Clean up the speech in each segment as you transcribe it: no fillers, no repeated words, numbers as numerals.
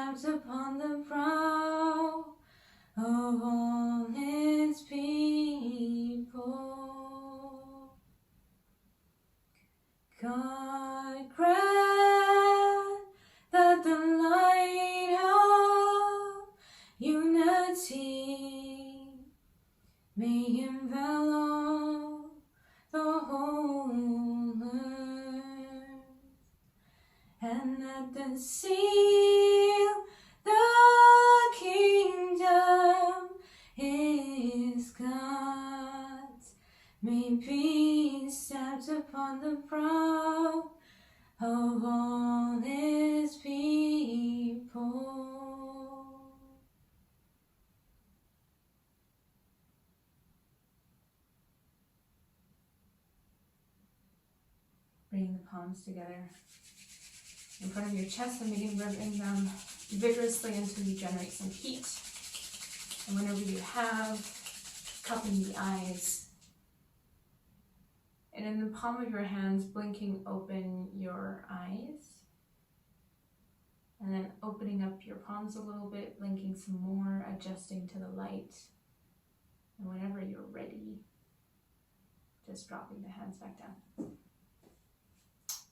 stamped upon the brow of all his people. God grant that the light of unity may envelop the whole earth, and that the seal, the kingdom is God's, may be stamped upon the brow of all his people. Bring the palms together in front of your chest and begin rubbing them vigorously until you generate some heat. And whenever you have, cupping the eyes. And in the palm of your hands, blinking open your eyes. And then opening up your palms a little bit, blinking some more, adjusting to the light. And whenever you're ready, just dropping the hands back down.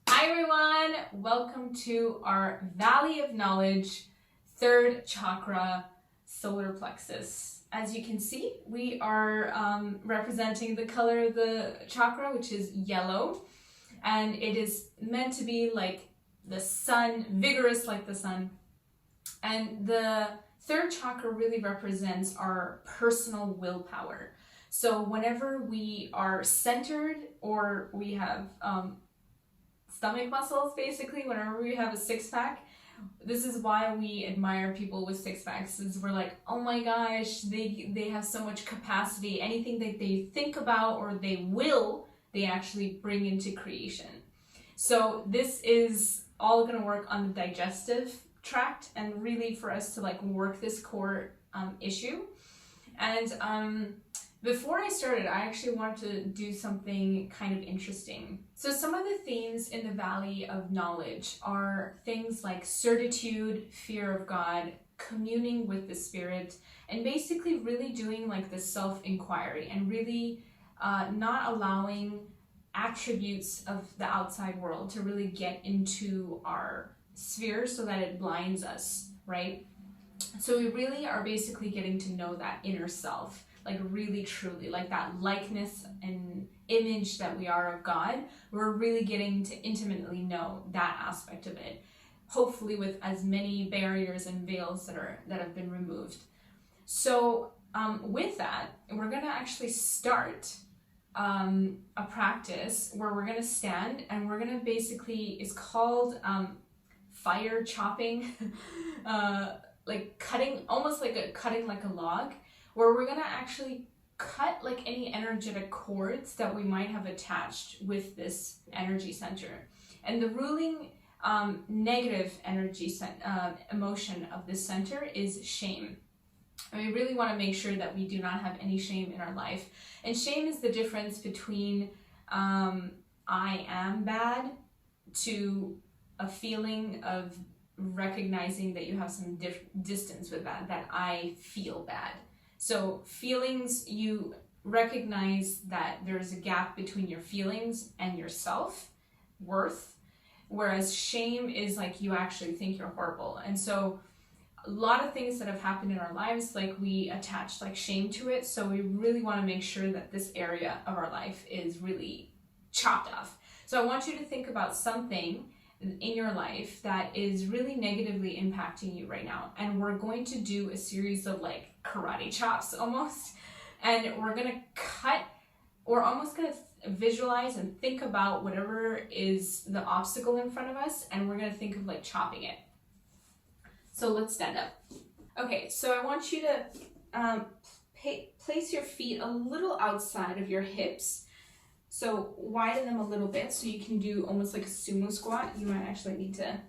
Hi everyone, welcome to our Valley of Knowledge, third chakra, solar plexus. As you can see, we are representing the color of the chakra, which is yellow, and it is meant to be like the sun, vigorous like the sun. And the third chakra really represents our personal willpower. So whenever we are centered or we have stomach muscles, basically, whenever we have a six-pack, this is why we admire people with six-packs, is we're like, oh my gosh, they have so much capacity. Anything that they think about or they actually bring into creation. So this is all going to work on the digestive tract and really for us to like work this core issue. And before I started, I actually wanted to do something kind of interesting. So some of the themes in the Valley of Knowledge are things like certitude, fear of God, communing with the Spirit, and basically really doing like the self-inquiry and really not allowing attributes of the outside world to really get into our sphere so that it blinds us, right? So we really are basically getting to know that inner self, like really truly, like that likeness and image that we are of God. We're really getting to intimately know that aspect of it, hopefully with as many barriers and veils that have been removed. So with that, we're going to actually start a practice where we're going to stand and we're going to basically, it's called fire chopping, like cutting, almost like cutting like a log, where we're going to actually cut like any energetic cords that we might have attached with this energy center. And the ruling negative energy emotion of this center is shame. And we really want to make sure that we do not have any shame in our life. And shame is the difference between I am bad to a feeling of recognizing that you have some distance with that I feel bad. So feelings, you recognize that there's a gap between your feelings and your self-worth, whereas shame is like you actually think you're horrible. And so a lot of things that have happened in our lives, like we attach like shame to it. So we really want to make sure that this area of our life is really chopped off. So I want you to think about something in your life that is really negatively impacting you right now. And we're going to do a series of like karate chops almost. And we're going to cut, we're almost going to visualize and think about whatever is the obstacle in front of us. And we're going to think of like chopping it. So let's stand up. Okay, so I want you to place your feet a little outside of your hips. So widen them a little bit so you can do almost like a sumo squat. You might actually need to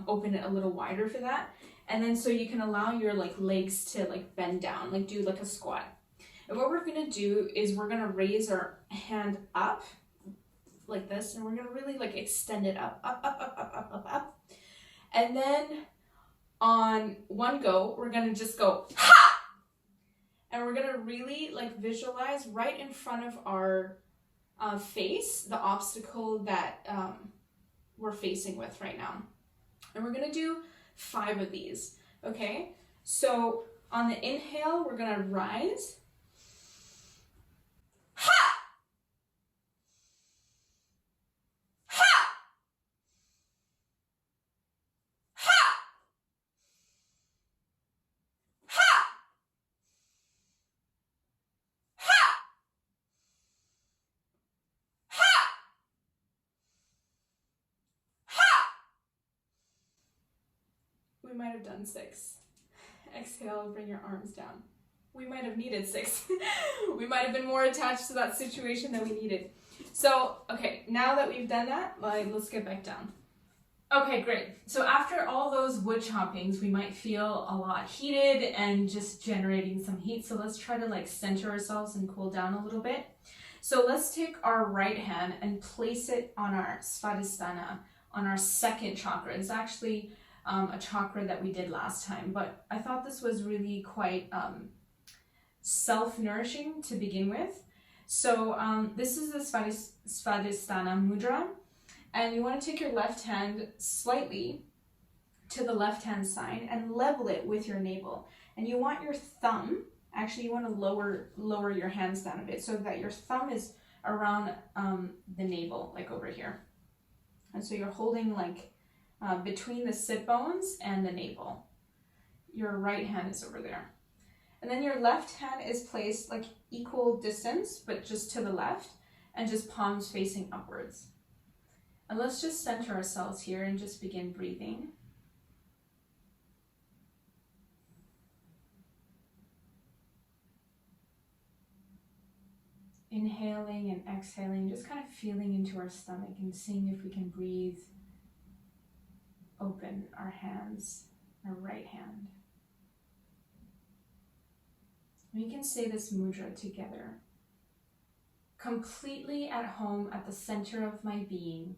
open it a little wider for that. And then so you can allow your like legs to like bend down, like do like a squat. And what we're gonna do is we're gonna raise our hand up like this, and we're gonna really like extend it up. And then on one go, we're gonna just go ha! And we're gonna really like visualize right in front of our face, the obstacle that we're facing with right now. And we're gonna do 5 of these, okay? So on the inhale, we're gonna rise. Ha! Ha! Ha! Ha! Ha! Ha! Ha! We might have done 6. Exhale, bring your arms down. We might have needed 6. We might have been more attached to that situation than we needed. So, okay, now that we've done that, let's get back down. Okay, great. So after all those wood choppings, we might feel a lot heated and just generating some heat. So let's try to like center ourselves and cool down a little bit. So let's take our right hand and place it on our Svadhisthana, on our second chakra. It's actually a chakra that we did last time, but I thought this was really quite self-nourishing to begin with. So this is the Svadhisthana mudra, and you want to take your left hand slightly to the left-hand side and level it with your navel. And you want your thumb, actually you want to lower your hands down a bit so that your thumb is around the navel, like over here. And so you're holding like between the sit bones and the navel. Your right hand is over there. And then your left hand is placed like equal distance, but just to the left, and just palms facing upwards. And let's just center ourselves here and just begin breathing. Inhaling and exhaling, just kind of feeling into our stomach and seeing if we can breathe open our hands, our right hand. We can say this mudra together. Completely at home at the center of my being,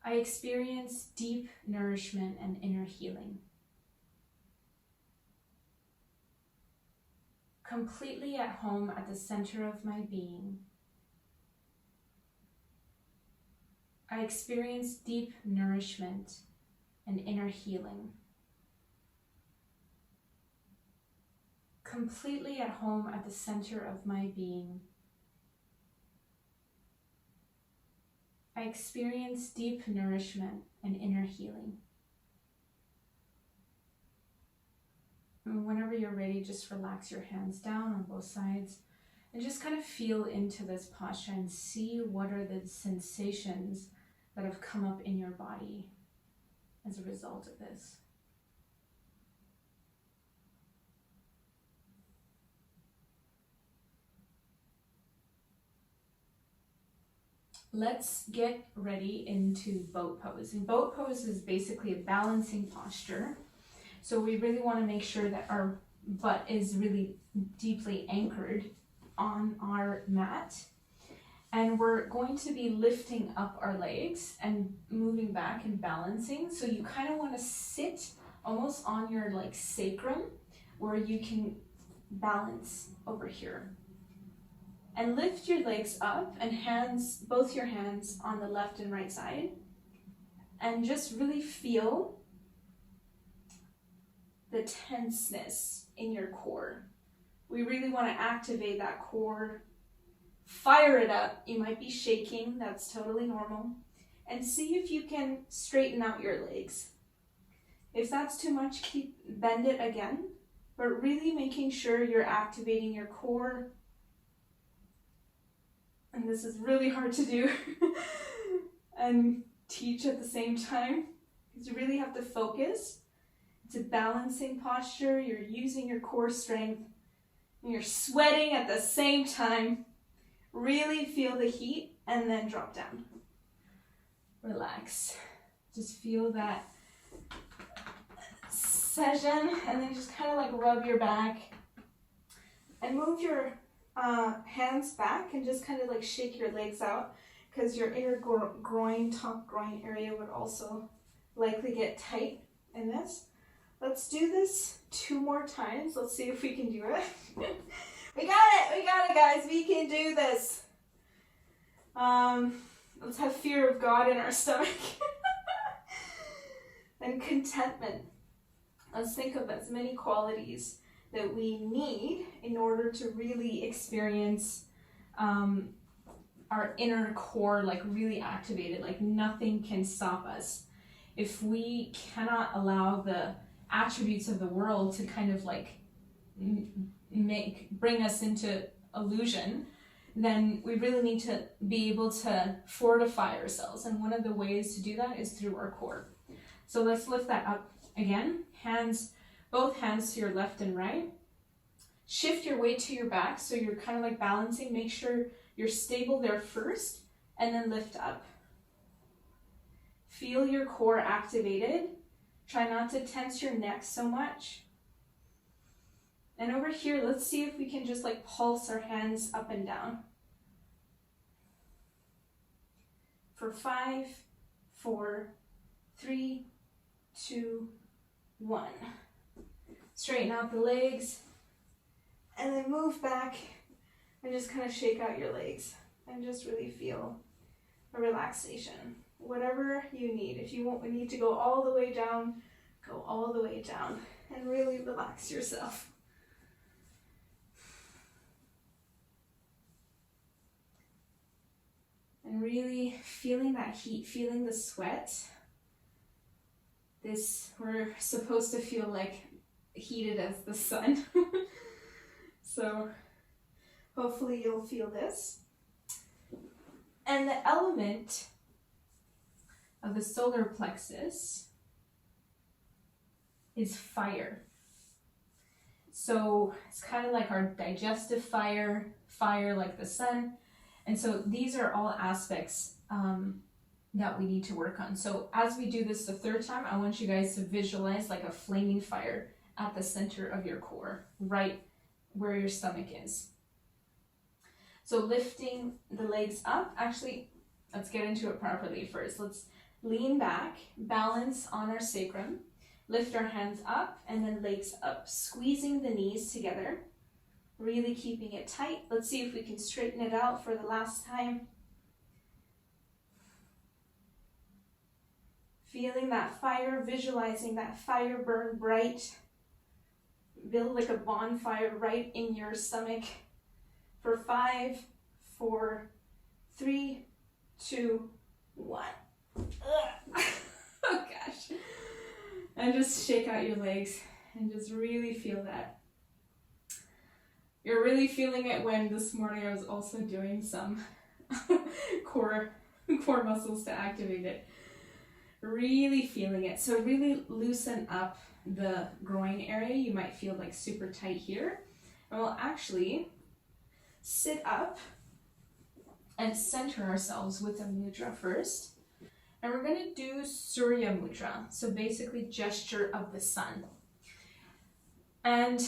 I experience deep nourishment and inner healing. Completely at home at the center of my being, I experience deep nourishment and inner healing. Completely at home at the center of my being, I experience deep nourishment and inner healing. And whenever you're ready, just relax your hands down on both sides and just kind of feel into this posture and see what are the sensations that have come up in your body as a result of this. Let's get ready into boat pose. And boat pose is basically a balancing posture. So we really want to make sure that our butt is really deeply anchored on our mat. And we're going to be lifting up our legs and moving back and balancing. So you kind of want to sit almost on your like sacrum where you can balance over here. And lift your legs up and hands, both your hands on the left and right side. And just really feel the tenseness in your core. We really want to activate that core. Fire it up. You might be shaking, that's totally normal. And see if you can straighten out your legs. If that's too much, bend it again. But really making sure you're activating your core. And this is really hard to do and teach at the same time, because you really have to focus. It's a balancing posture. You're using your core strength and you're sweating at the same time. Really feel the heat and then drop down. Relax. Just feel that session and then just kind of like rub your back and move your hands back and just kind of like shake your legs out, because your inner groin, top groin area would also likely get tight in this. Let's do this 2 more times. Let's see if we can do it. We got it, guys. We can do this. Let's have fear of God in our stomach. And contentment. Let's think of as many qualities that we need in order to really experience our inner core like really activated, like nothing can stop us. If we cannot allow the attributes of the world to kind of like bring us into illusion, then we really need to be able to fortify ourselves. And one of the ways to do that is through our core. So let's lift that up again. Both hands to your left and right. Shift your weight to your back so you're kind of like balancing. Make sure you're stable there first and then lift up. Feel your core activated. Try not to tense your neck so much. And over here, let's see if we can just like pulse our hands up and down. For 5, 4, 3, 2, 1. Straighten out the legs and then move back and just kind of shake out your legs and just really feel a relaxation. Whatever you need. If you need to go all the way down, go all the way down and really relax yourself. And really feeling that heat, feeling the sweat. We're supposed to feel like heated as the sun. So hopefully you'll feel this. And the element of the solar plexus is fire. So it's kind of like our digestive fire like the sun. And so these are all aspects that we need to work on. So as we do this the 3rd time, I want you guys to visualize like a flaming fire at the center of your core, right where your stomach is. So lifting the legs up, actually, let's get into it properly first. Let's lean back, balance on our sacrum, lift our hands up and then legs up, squeezing the knees together, really keeping it tight. Let's see if we can straighten it out for the last time. Feeling that fire, visualizing that fire burn bright. Build like a bonfire right in your stomach. For 5, 4, 3, 2, 1. Oh gosh. And just shake out your legs and just really feel that. You're really feeling it when this morning I was also doing some core muscles to activate it. Really feeling it. So really loosen up the groin area. You might feel like super tight here. And we'll actually sit up and center ourselves with a mudra first. And we're going to do Surya Mudra. So basically gesture of the sun. And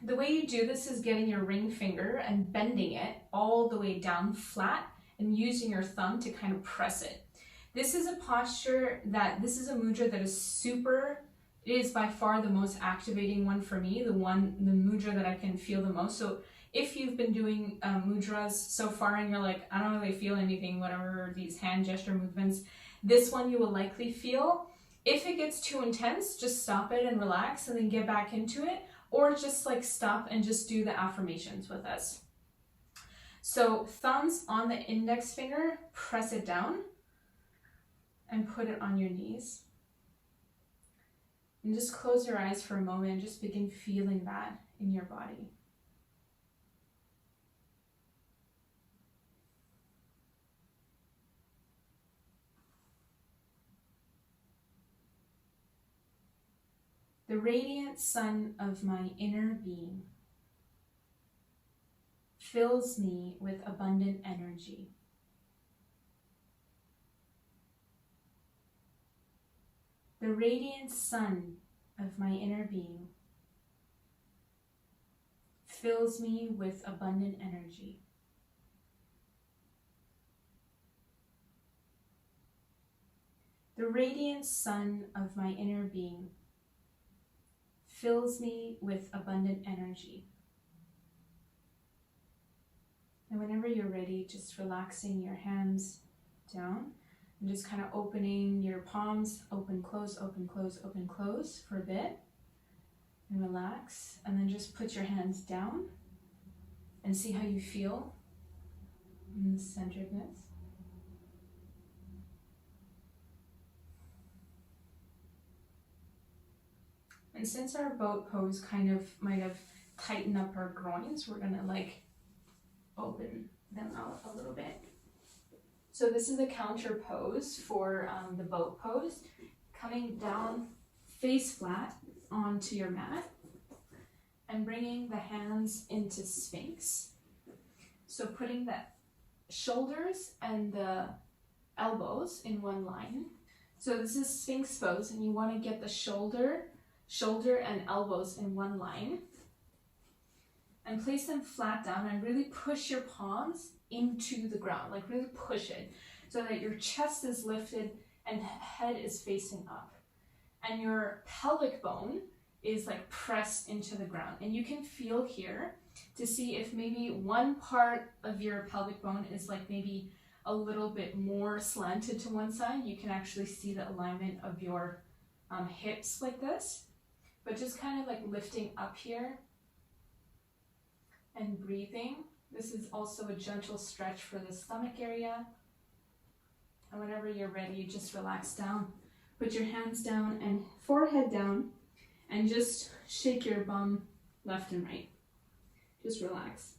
the way you do this is getting your ring finger and bending it all the way down flat and using your thumb to kind of press it. This is a posture this is a mudra that it is by far the most activating one for me, the mudra that I can feel the most. So if you've been doing mudras so far and you're like, I don't really feel anything, whatever these hand gesture movements, this one you will likely feel. If it gets too intense, just stop it and relax and then get back into it, or just like stop and just do the affirmations with us. So thumbs on the index finger, press it down and put it on your knees. And just close your eyes for a moment and just begin feeling that in your body. The radiant sun of my inner being fills me with abundant energy. The radiant sun of my inner being fills me with abundant energy. The radiant sun of my inner being fills me with abundant energy. And whenever you're ready, just relaxing your hands down and just kind of opening your palms, open, close, open, close, open, close for a bit. And relax. And then just put your hands down and see how you feel in the centeredness. And since our boat pose kind of might have tightened up our groins, we're gonna like open them out a little bit. So this is a counter pose for the boat pose. Coming down face flat onto your mat and bringing the hands into Sphinx. So putting the shoulders and the elbows in one line. So this is Sphinx pose, and you want to get the shoulder and elbows in one line. And place them flat down and really push your palms into the ground, like really push it so that your chest is lifted and head is facing up. And your pelvic bone is like pressed into the ground. And you can feel here to see if maybe one part of your pelvic bone is like maybe a little bit more slanted to one side. You can actually see the alignment of your hips like this, but just kind of like lifting up here and breathing. This is also a gentle stretch for the stomach area. And whenever you're ready, just relax down. Put your hands down and forehead down and just shake your bum left and right. Just relax.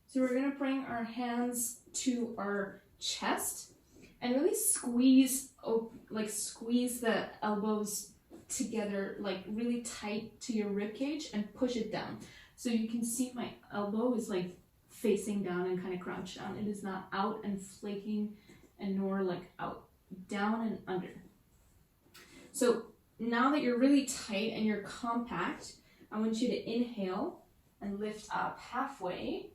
So we're gonna bring our hands to our chest and really squeeze the elbows together, like really tight to your rib cage, and push it down. So you can see my elbow is like facing down and kind of crouched down. It is not out and flaking, and nor like out, down and under. So now that you're really tight and you're compact, I want you to inhale and lift up halfway.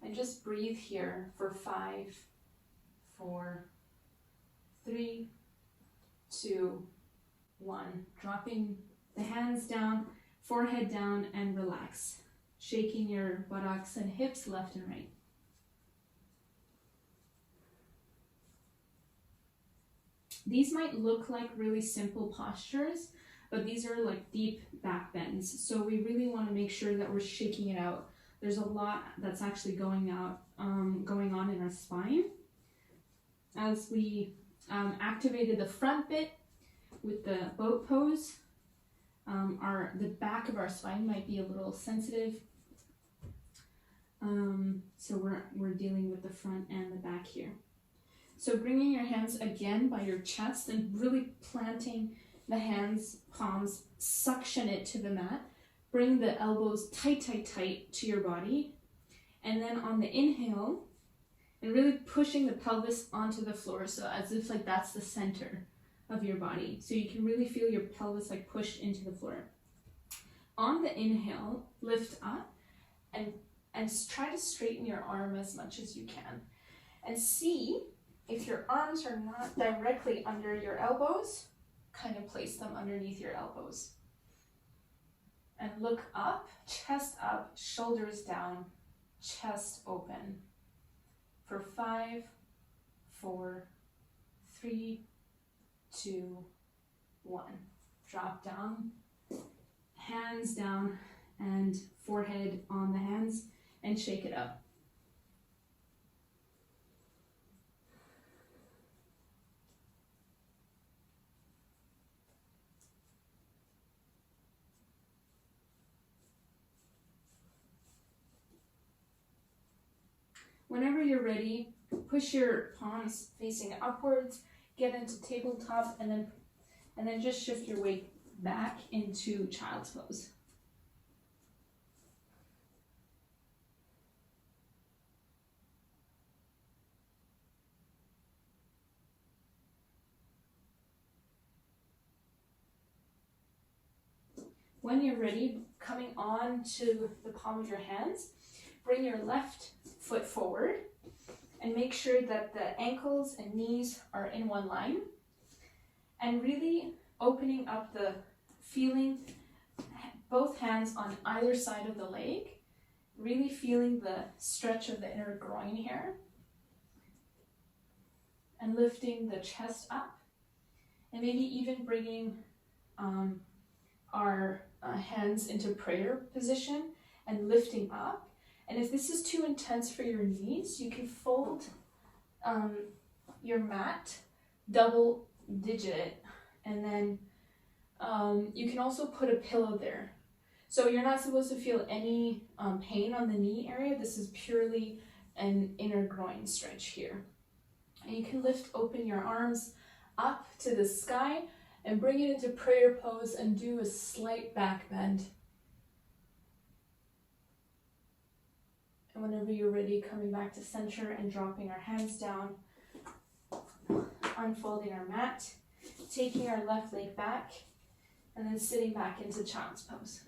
And just breathe here for 5, 4, 3, 2, 1. Dropping the hands down, forehead down, and relax. Shaking your buttocks and hips left and right. These might look like really simple postures, but these are like deep back bends. So we really want to make sure that we're shaking it out. There's a lot that's actually going on in our spine. As we activated the front bit with the boat pose, the back of our spine might be a little sensitive. So we're dealing with the front and the back here. So bringing your hands again by your chest and really planting the hands, palms, suction it to the mat. Bring the elbows tight, tight, tight to your body. And then on the inhale, and really pushing the pelvis onto the floor, so as if like that's the center of your body. So you can really feel your pelvis like pushed into the floor. On the inhale, lift up and try to straighten your arm as much as you can. And see if your arms are not directly under your elbows, kind of place them underneath your elbows. And look up, chest up, shoulders down, chest open. For 5, 4, 3, 2, 1. Drop down, hands down, and forehead on the hands, and shake it up. Whenever you're ready, push your palms facing upwards, get into tabletop, and then just shift your weight back into child's pose. When you're ready, coming on to the palm of your hands, bring your left foot forward and make sure that the ankles and knees are in one line, and really opening up the feeling, both hands on either side of the leg, really feeling the stretch of the inner groin here, and lifting the chest up, and maybe even bringing our hands into prayer position and lifting up. And if this is too intense for your knees, you can fold your mat, double digit, and then you can also put a pillow there. So you're not supposed to feel any pain on the knee area. This is purely an inner groin stretch here. And you can lift open your arms up to the sky and bring it into prayer pose and do a slight back bend. And whenever you're ready, coming back to center and dropping our hands down, unfolding our mat, taking our left leg back, and then sitting back into child's pose.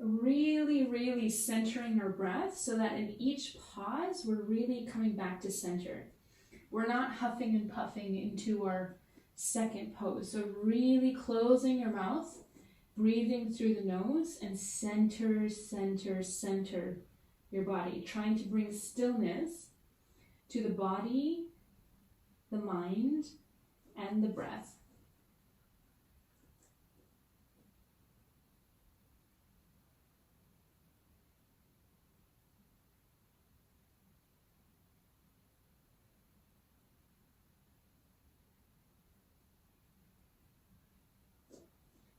Really centering our breath so that in each pause, we're really coming back to center. We're not huffing and puffing into our second pose. So really closing your mouth, breathing through the nose, and center your body, trying to bring stillness to the body, the mind, and the breath.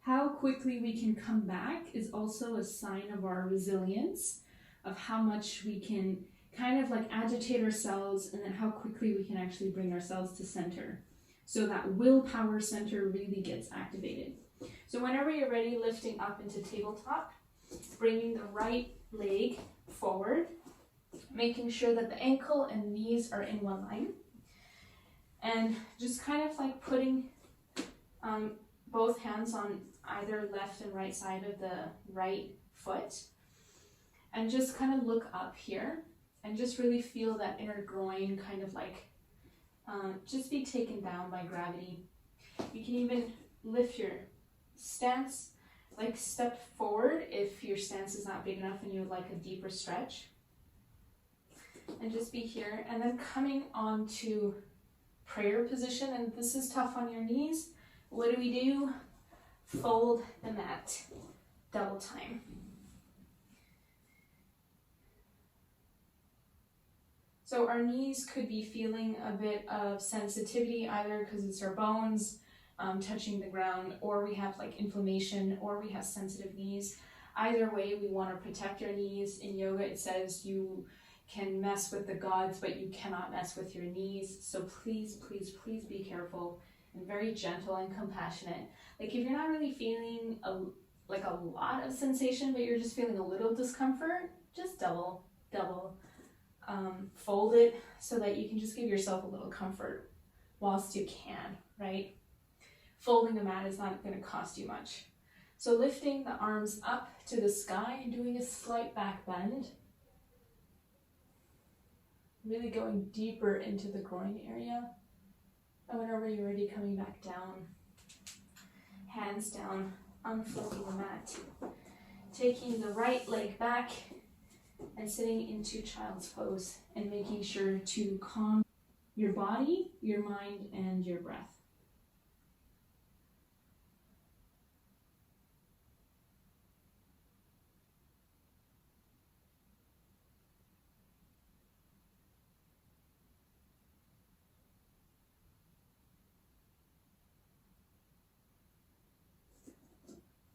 How quickly we can come back is also a sign of our resilience, of how much we can kind of like agitate ourselves, and then how quickly we can actually bring ourselves to center. So that willpower center really gets activated. So whenever you're ready, lifting up into tabletop, bringing the right leg forward, making sure that the ankle and knees are in one line, and just kind of like putting both hands on either left and right side of the right foot, and just kind of look up here and just really feel that inner groin kind of like just be taken down by gravity. You can even lift your stance, like step forward if your stance is not big enough and you would like a deeper stretch, and just be here, and then coming on to prayer position. And this is tough on your knees. What do? Fold the mat double time. So our knees could be feeling a bit of sensitivity, either because it's our bones touching the ground, or we have like inflammation, or we have sensitive knees. Either way, we want to protect your knees. In yoga, it says you can mess with the gods, but you cannot mess with your knees. So please be careful and very gentle and compassionate. Like if you're not really feeling a lot of sensation, but you're just feeling a little discomfort, just double fold it so that you can just give yourself a little comfort whilst you can, right? Folding the mat is not going to cost you much. So lifting the arms up to the sky and doing a slight back bend. Really going deeper into the groin area. And whenever you're ready, coming back down, hands down, unfolding the mat, taking the right leg back and sitting into child's pose, and making sure to calm your body, your mind, and your breath.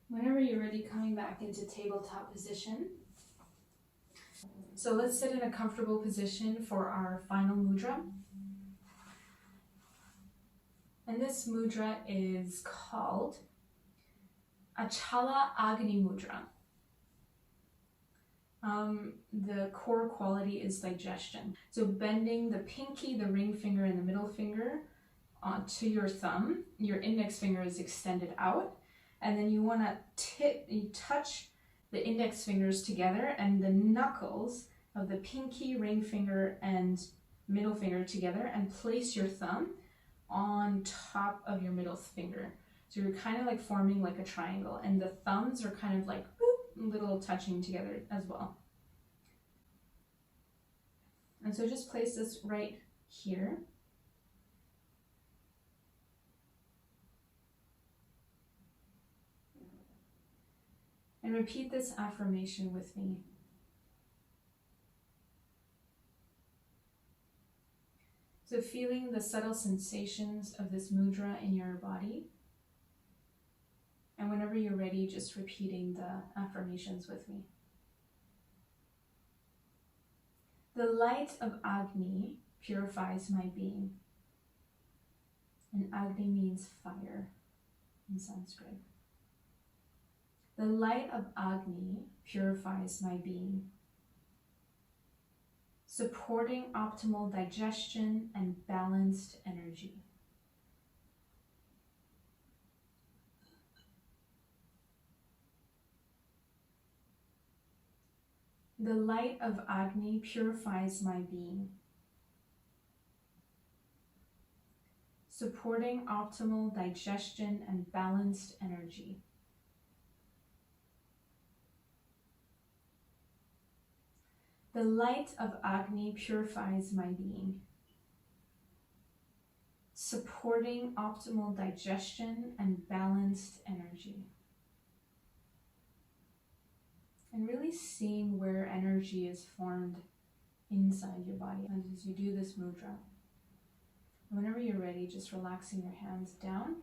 Whenever you're ready, coming back into tabletop position. So let's sit in a comfortable position for our final mudra. And this mudra is called Achala Agni Mudra. the core quality is digestion. So bending the pinky, the ring finger, and the middle finger onto your thumb. Your index finger is extended out, and then you want to touch the index fingers together and the knuckles of the pinky, ring finger, and middle finger together, and place your thumb on top of your middle finger. So you're kind of like forming like a triangle, and the thumbs are kind of like boop, little touching together as well. And so just place this right here. And repeat this affirmation with me. So feeling the subtle sensations of this mudra in your body. And whenever you're ready, just repeating the affirmations with me. The light of Agni purifies my being. And Agni means fire in Sanskrit. The light of Agni purifies my being, supporting optimal digestion and balanced energy. The light of Agni purifies my being, supporting optimal digestion and balanced energy. The light of Agni purifies my being, supporting optimal digestion and balanced energy. And really seeing where energy is formed inside your body as you do this mudra. Whenever you're ready, just relaxing your hands down.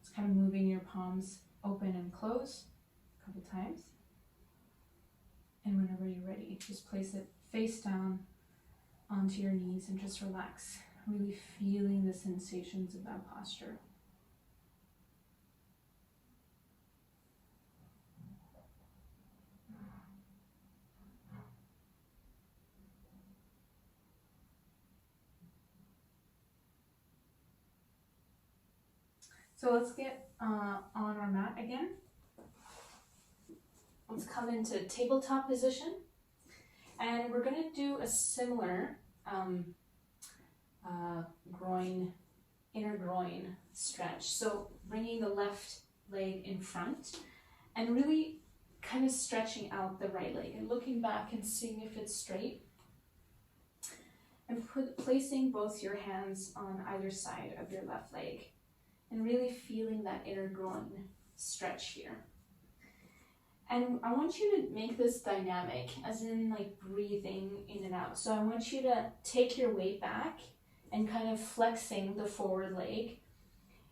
Just kind of moving your palms open and close a couple times. And whenever you're ready, just place it face down onto your knees and just relax, really feeling the sensations of that posture. So let's get on our mat again. Let's come into tabletop position, and we're going to do a similar inner groin stretch. So bringing the left leg in front and really kind of stretching out the right leg and looking back and seeing if it's straight, and placing both your hands on either side of your left leg and really feeling that inner groin stretch here. And I want you to make this dynamic, as in like breathing in and out. So I want you to take your weight back and kind of flexing the forward leg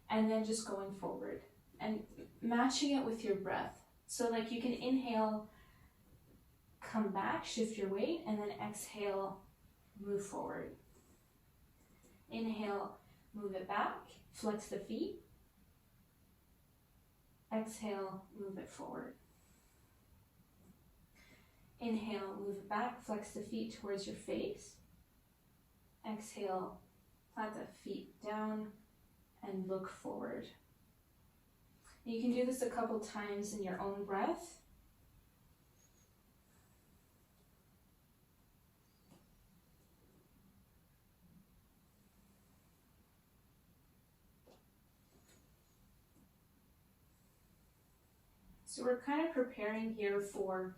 and then just going forward and matching it with your breath. So like you can inhale, come back, shift your weight, and then exhale, move forward. Inhale, move it back, flex the feet. Exhale, move it forward. Inhale, move it back, flex the feet towards your face. Exhale, plant the feet down and look forward. You can do this a couple times in your own breath. So we're kind of preparing here for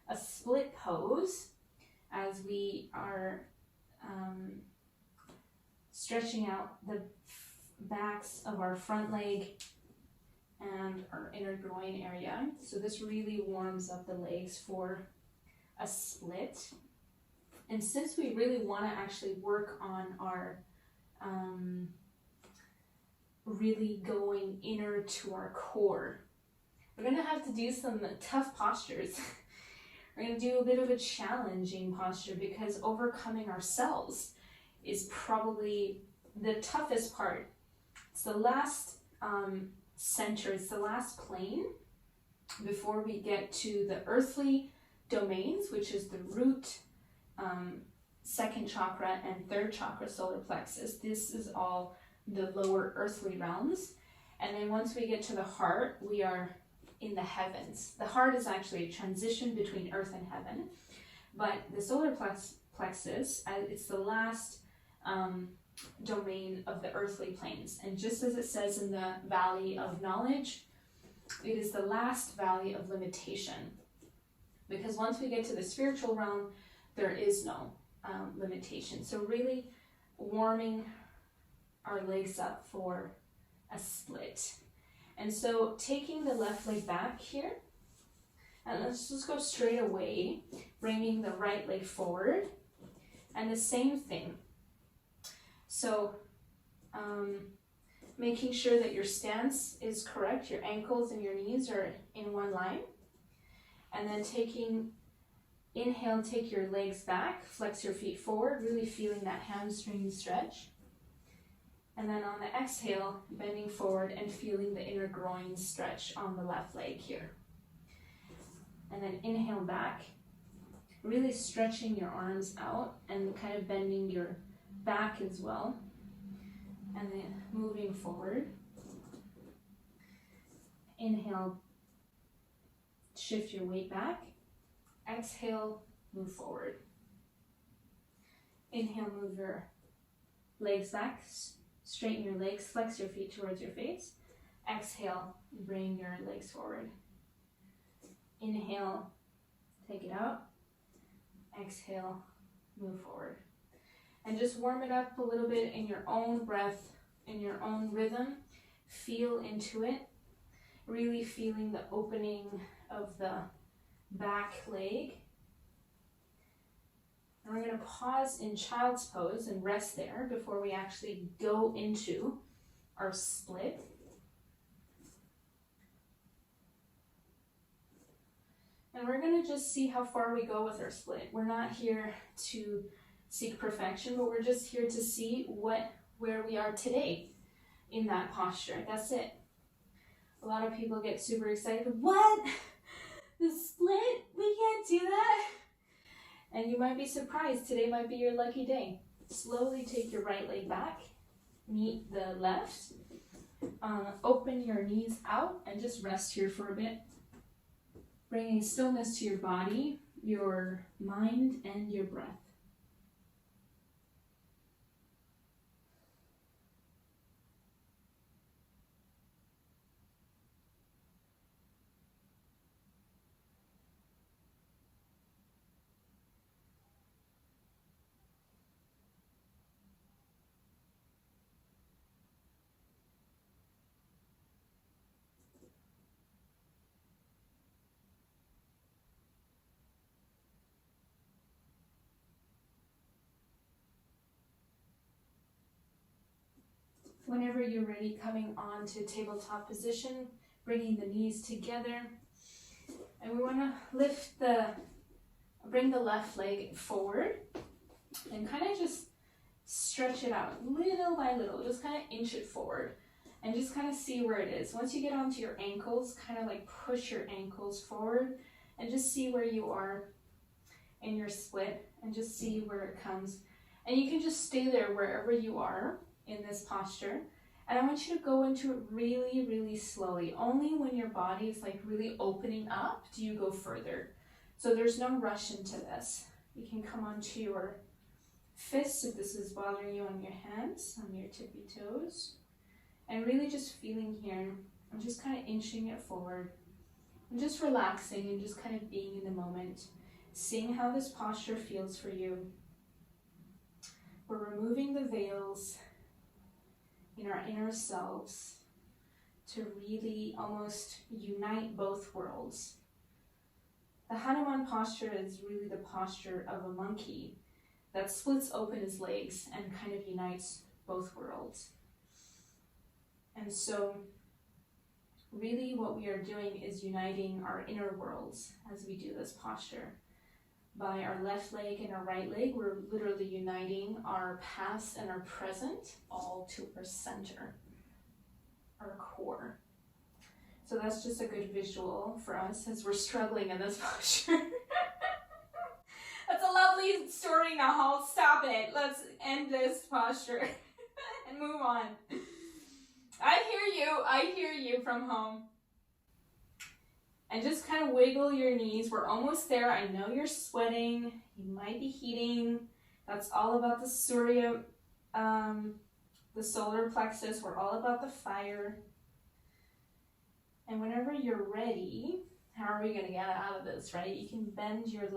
a split pose as we are stretching out the backs of our front leg and our inner groin area. So this really warms up the legs for a split. And since we really want to actually work on our really going inner to our core, we're going to have to do some tough postures. We're going to do a bit of a challenging posture because overcoming ourselves is probably the toughest part. It's the last center, it's the last plane before we get to the earthly domains, which is the root, second chakra, and third chakra, solar plexus. This is all the lower earthly realms. And then once we get to the heart, we are in the heavens. The heart is actually a transition between earth and heaven. But the solar plexus, it's the last domain of the earthly planes. And just as it says in the Valley of Knowledge, it is the last valley of limitation. Because once we get to the spiritual realm, there is no limitation. So really warming our legs up for a split. And so taking the left leg back here, and let's just go straight away, bringing the right leg forward, and the same thing. So making sure that your stance is correct, your ankles and your knees are in one line, and then inhale, take your legs back, flex your feet forward, really feeling that hamstring stretch. And then on the exhale, bending forward and feeling the inner groin stretch on the left leg here. And then inhale back, really stretching your arms out and kind of bending your back as well. And then moving forward. Inhale, shift your weight back. Exhale, move forward. Inhale, move your legs back. Straighten your legs, flex your feet towards your face. Exhale, bring your legs forward. Inhale, take it out. Exhale, move forward. And just warm it up a little bit in your own breath, in your own rhythm. Feel into it, really feeling the opening of the back leg. And we're going to pause in child's pose and rest there before we actually go into our split. And we're going to just see how far we go with our split. We're not here to seek perfection, but we're just here to see where we are today in that posture. That's it. A lot of people get super excited. What? The split? We can't do that? And you might be surprised. Today might be your lucky day. Slowly take your right leg back. Meet the left. Open your knees out and just rest here for a bit. Bringing stillness to your body, your mind, and your breath. Whenever you're ready, coming on to tabletop position, bringing the knees together. And we want to bring the left leg forward and kind of just stretch it out little by little. Just kind of inch it forward and just kind of see where it is. Once you get onto your ankles, kind of like push your ankles forward and just see where you are in your split and just see where it comes. And you can just stay there wherever you are in this posture, and I want you to go into it really, really slowly. Only when your body is like really opening up do you go further. So there's no rush into this. You can come onto your fists if this is bothering you, on your hands, on your tippy toes, and really just feeling here and just kind of inching it forward and just relaxing and just kind of being in the moment, seeing how this posture feels for you. We're removing the veils in our inner selves to really almost unite both worlds. The Hanuman posture is really the posture of a monkey that splits open his legs and kind of unites both worlds. And so really what we are doing is uniting our inner worlds as we do this posture. By our left leg and our right leg, we're literally uniting our past and our present all to our center, our core. So that's just a good visual for us as we're struggling in this posture. story, Nahal. Stop it. Let's end this posture and move on. I hear you from home. And just kind of wiggle your knees. We're almost there. I know you're sweating. You might be heating. That's all about the Surya, the solar plexus. We're all about the fire. And whenever you're ready, how are we going to get out of this, right? You can bend your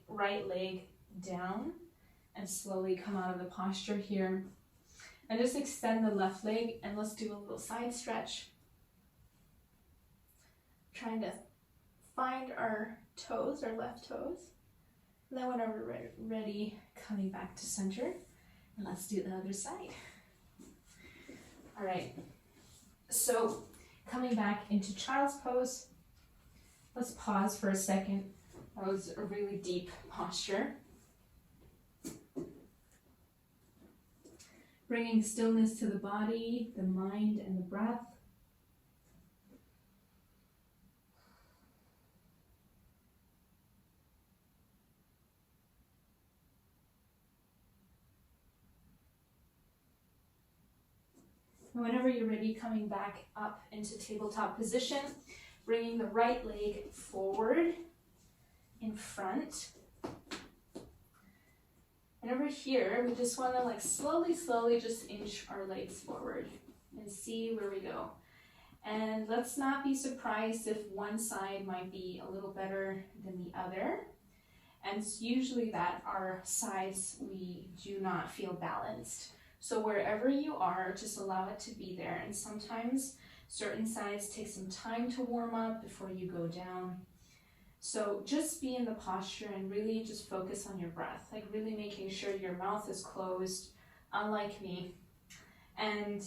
right leg down and slowly come out of the posture here. And just extend the left leg and let's do a little side stretch. Trying to find our toes, our left toes. And then whenever we're ready, coming back to center. And let's do the other side. All right. So coming back into child's pose. Let's pause for a second. That was a really deep posture. Bringing stillness to the body, the mind, and the breath. And whenever you're ready, coming back up into tabletop position, bringing the right leg forward in front. And over here, we just want to like slowly just inch our legs forward and see where we go. And let's not be surprised if one side might be a little better than the other. And it's usually that our sides, we do not feel balanced. So wherever you are, just allow it to be there. And sometimes certain sides take some time to warm up before you go down. So just be in the posture and really just focus on your breath, like really making sure your mouth is closed, unlike me, and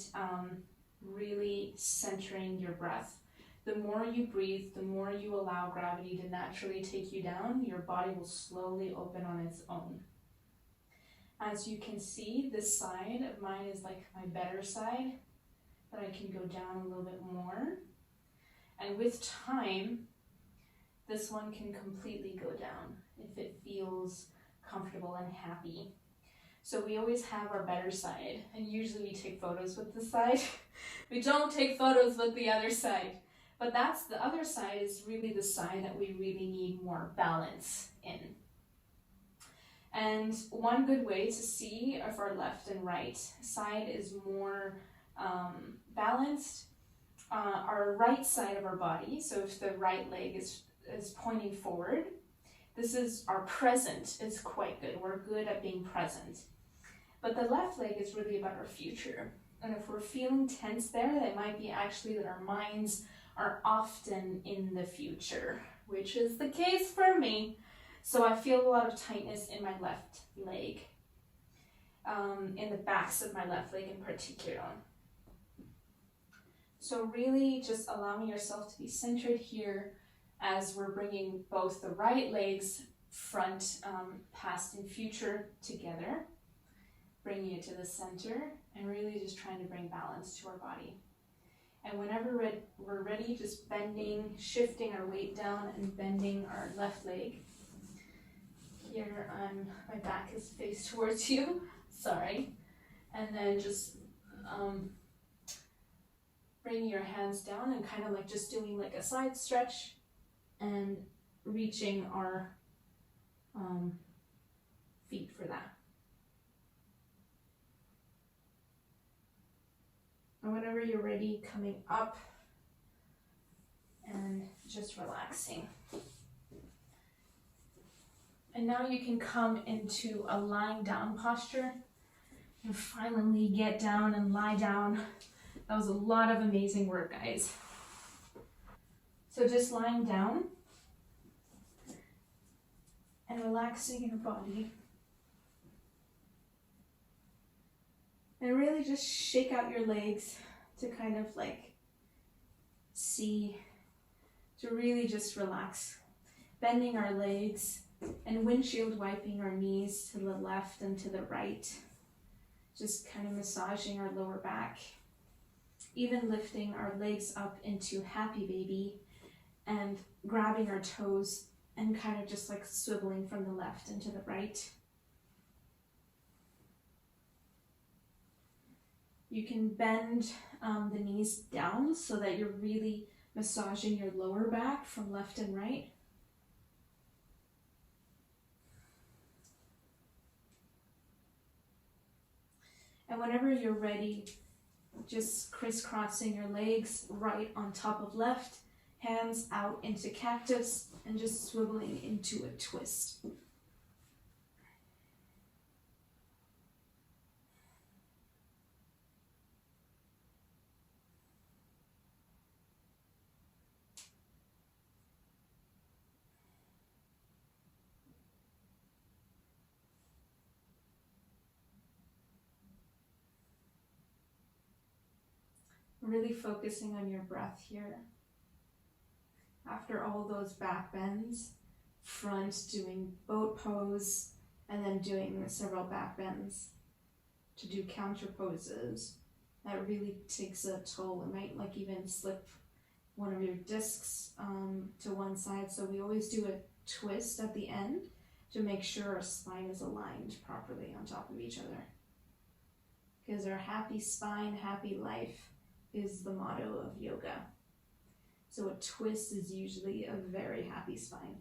really centering your breath. The more you breathe, the more you allow gravity to naturally take you down, your body will slowly open on its own. As you can see, this side of mine is like my better side, but I can go down a little bit more. And with time, this one can completely go down if it feels comfortable and happy. So we always have our better side, and usually we take photos with this side. We don't take photos with the other side. But that's the other side is really the side that we really need more balance in. And one good way to see if our left and right side is more balanced, our right side of our body, so if the right leg is pointing forward, this is our present is quite good. We're good at being present. But the left leg is really about our future. And if we're feeling tense there, that might be actually that our minds are often in the future, which is the case for me. So I feel a lot of tightness in my left leg, in the backs of my left leg in particular. So really just allowing yourself to be centered here as we're bringing both the right legs, front, past, and future together, bringing it to the center, and really just trying to bring balance to our body. And whenever we're ready, just bending, shifting our weight down and bending our left leg. Here, my back is faced towards you, sorry. And then just bringing your hands down and kind of like just doing like a side stretch and reaching our feet for that. And whenever you're ready, coming up and just relaxing. And now you can come into a lying down posture and finally get down and lie down. That was a lot of amazing work, guys. So just lying down and relaxing your body. And really just shake out your legs to kind of like to really just relax. Bending our legs and windshield wiping our knees to the left and to the right. Just kind of massaging our lower back. Even lifting our legs up into happy baby and grabbing our toes and kind of just like swiveling from the left into the right. You can bend the knees down so that you're really massaging your lower back from left and right. And whenever you're ready, just crisscrossing your legs right on top of left, hands out into cactus, and just swiveling into a twist. Really focusing on your breath here. After all those back bends, front doing boat pose, and then doing several back bends to do counter poses. That really takes a toll. It might like even slip one of your discs to one side. So we always do a twist at the end to make sure our spine is aligned properly on top of each other. Because our happy spine, happy life is the motto of yoga. So a twist is usually a very happy spine.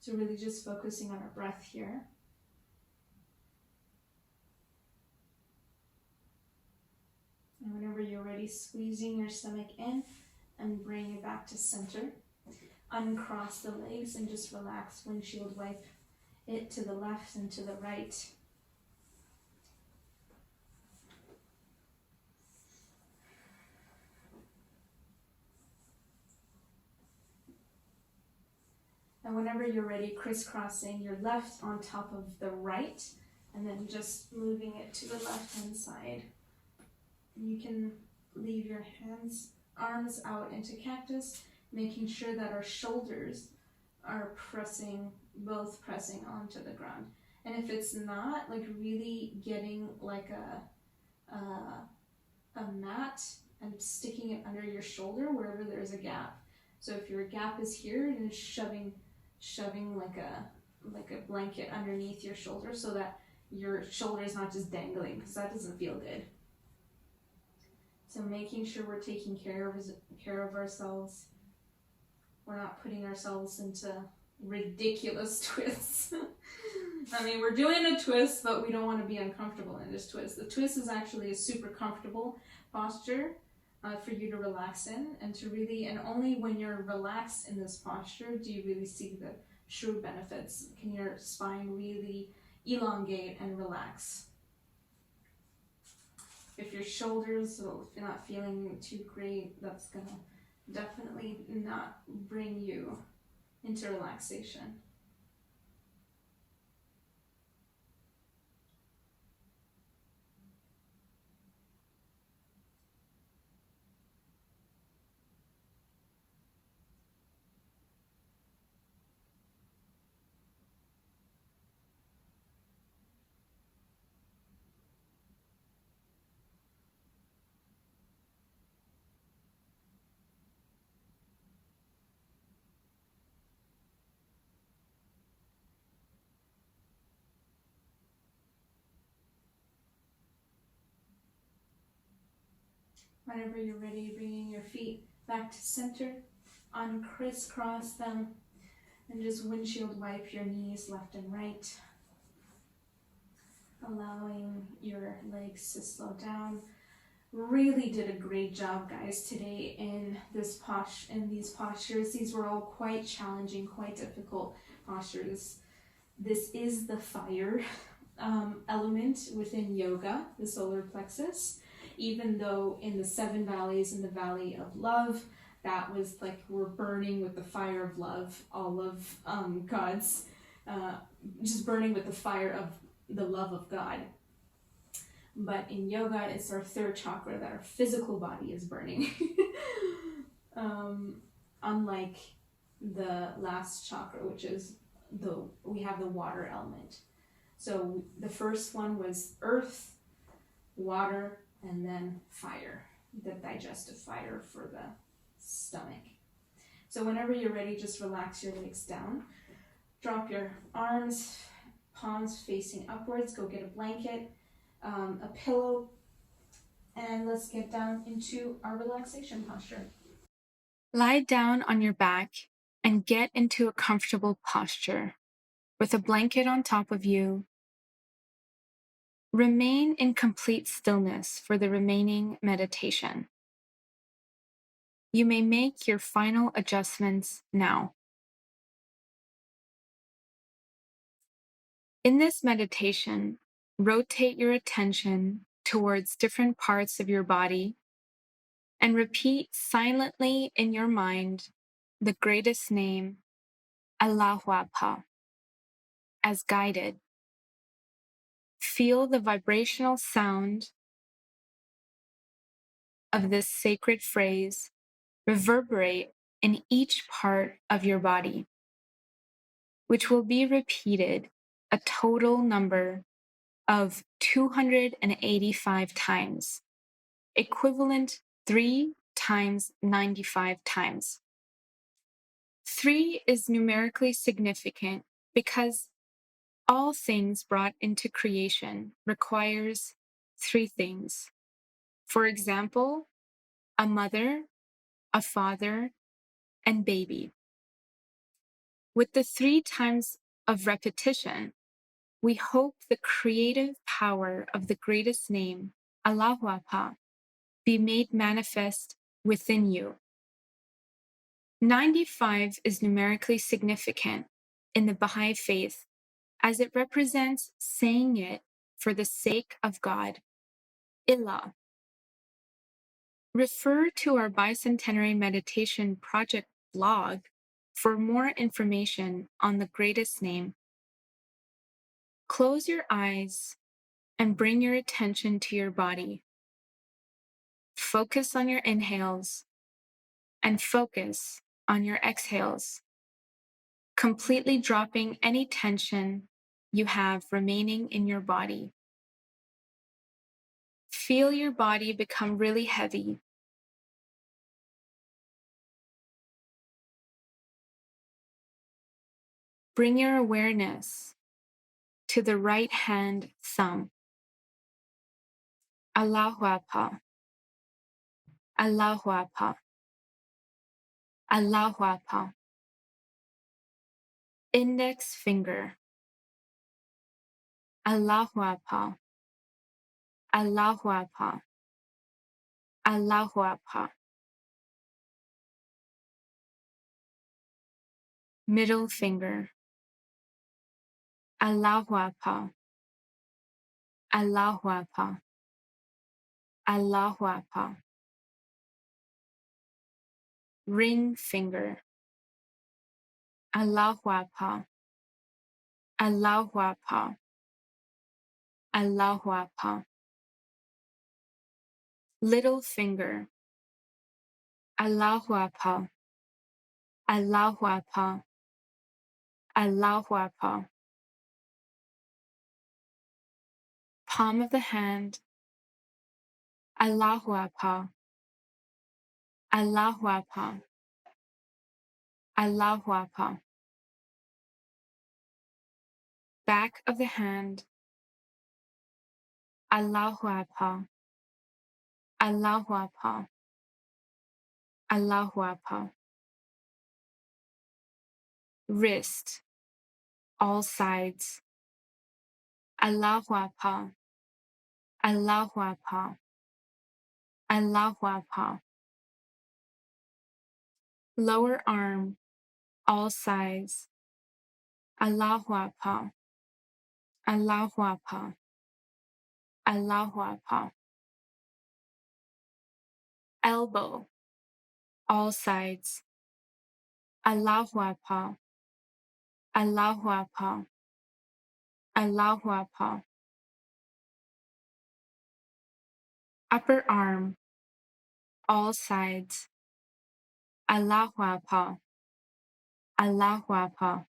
So really just focusing on our breath here. And whenever you're ready, squeezing your stomach in and bring it back to center. Uncross the legs and just relax, windshield wipe it to the left and to the right. And whenever you're ready, crisscrossing your left on top of the right, and then just moving it to the left-hand side. You can leave your arms out into cactus, making sure that our shoulders are both pressing onto the ground. And if it's not, like really getting like a mat and sticking it under your shoulder wherever there's a gap. So if your gap is here, and shoving like a blanket underneath your shoulder so that your shoulder is not just dangling, because that doesn't feel good. So making sure we're taking care of ourselves. We're not putting ourselves into ridiculous twists. I mean, we're doing a twist, but we don't want to be uncomfortable in this twist. The twist is actually a super comfortable posture for you to relax in, and only when you're relaxed in this posture do you really see the true benefits. Can your spine really elongate and relax? If your shoulders, if you're not feeling too great, that's gonna definitely not bring you into relaxation. Whenever you're ready, bringing your feet back to center, uncrisscross them, and just windshield wipe your knees left and right, allowing your legs to slow down. Really did a great job, guys, today in these postures. These were all quite challenging, quite difficult postures. This is the fire element within yoga, the solar plexus. Even though in the 7 valleys, in the Valley of Love, that was like we're burning with the fire of love, all of God's, just burning with the fire of the love of God. But in yoga, it's our 3rd chakra that our physical body is burning. Unlike the last chakra, which is we have the water element. So the first one was earth, water, and then fire, the digestive fire for the stomach. So whenever you're ready, just relax your legs down. Drop your arms, palms facing upwards. Go get a blanket, a pillow, and let's get down into our relaxation posture. Lie down on your back and get into a comfortable posture with a blanket on top of you. Remain in complete stillness for the remaining meditation. You may make your final adjustments now. In this meditation, rotate your attention towards different parts of your body and repeat silently in your mind the greatest name, Allahu Akbar, as guided. Feel the vibrational sound of this sacred phrase reverberate in each part of your body, which will be repeated a total number of 285 times, equivalent 3 times 95 times. 3 is numerically significant because all things brought into creation requires 3 things. For example, a mother, a father, and baby. With the 3 times of repetition, we hope the creative power of the greatest name, Allahu Akbar, be made manifest within you. 95 is numerically significant in the Baha'i faith as it represents saying it for the sake of God, Ilah. Refer to our Bicentenary Meditation Project blog for more information on the greatest name. Close your eyes and bring your attention to your body. Focus on your inhales and focus on your exhales, completely dropping any tension you have remaining in your body. Feel your body become really heavy. Bring your awareness to the right hand thumb. Allahu Akbar. Allahu Akbar. Allahu Akbar. Index finger. Allahu Akbar. Allahu Akbar. Allahu Akbar. Middle finger. Allahu Akbar. Allahu Akbar. Allahu Akbar. Ring finger. Allahu Akbar. Allahu Akbar. Allahu Akbar. Little finger. Allahu Akbar. Allahu Akbar. Allahu Akbar. Palm of the hand. Allahu Akbar. Allahu Akbar. Allahu Akbar. Back of the hand. Allahu Akbar. Allahu Akbar. Allahu Akbar. Wrist. All sides. Allahu Akbar. Allahu Akbar. Allahu Akbar. Lower arm. All sides. Allahu Akbar. Allahu Akbar. Allahu Akbar. Elbow. All sides. Allahu Akbar. Allahu Akbar. Allahu Akbar. Upper arm. All sides. Allahu Akbar. Allahu Akbar.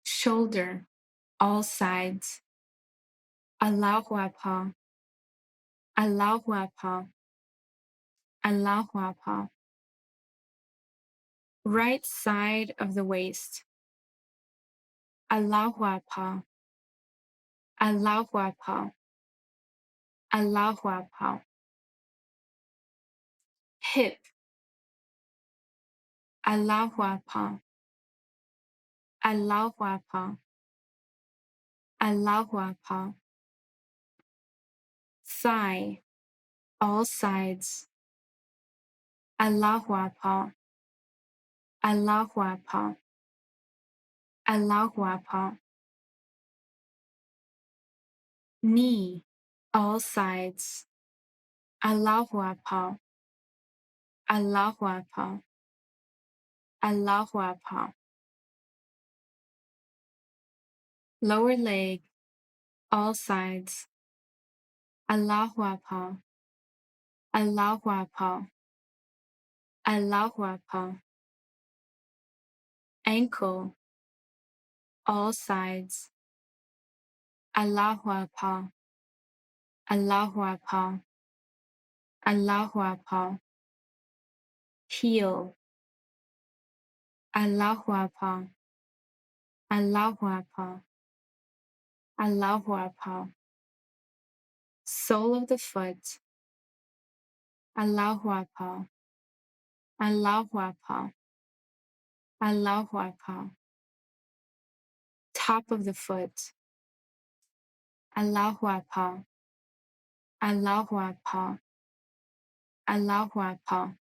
Shoulder. All sides. Allahu Akbar. Allahu Akbar. Allahu Akbar. Right side of the waist. Allahu Akbar. Allahu Akbar. Allahu Akbar. Hip. Allahu Akbar. Allahu Akbar. Allahu Akbar. Thigh. All sides. Allahu Akbar. Allahu Akbar. Allahu Akbar. Knee. All sides. Allahu Akbar. Allahu Akbar. Allahu Akbar. Lower leg. All sides. Allahu Akbar. Allahu Akbar. Allahu Akbar. Ankle. All sides. Allahu Akbar. Allahu Akbar. Allahu Akbar. Heel. Allahu Akbar. Allahu Akbar. Allahu Akbar. Sole of the foot. Allahu Akbar. Allahu Akbar. Allahu Akbar. Top of the foot. Allahu Akbar. Allahu Akbar. Allahu Akbar.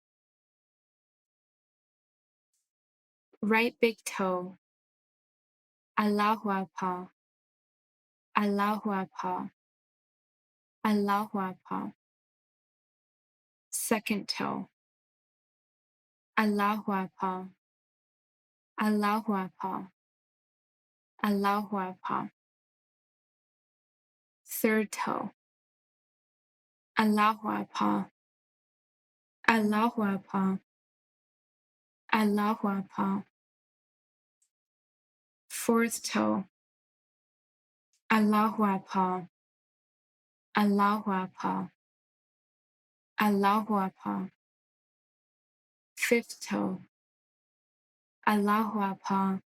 Right big toe. Allahu Akbar. Allahu Akbar. Allahu Akbar. Second toe. Allahu Akbar. Allahu Akbar. Allahu Akbar. Third toe. Allahu Akbar. Allahu Akbar. Allahu Akbar. Fourth toe. Allahu Akbar. Allahu Akbar. Allahu Akbar. Fifth toe. Allahu Akbar.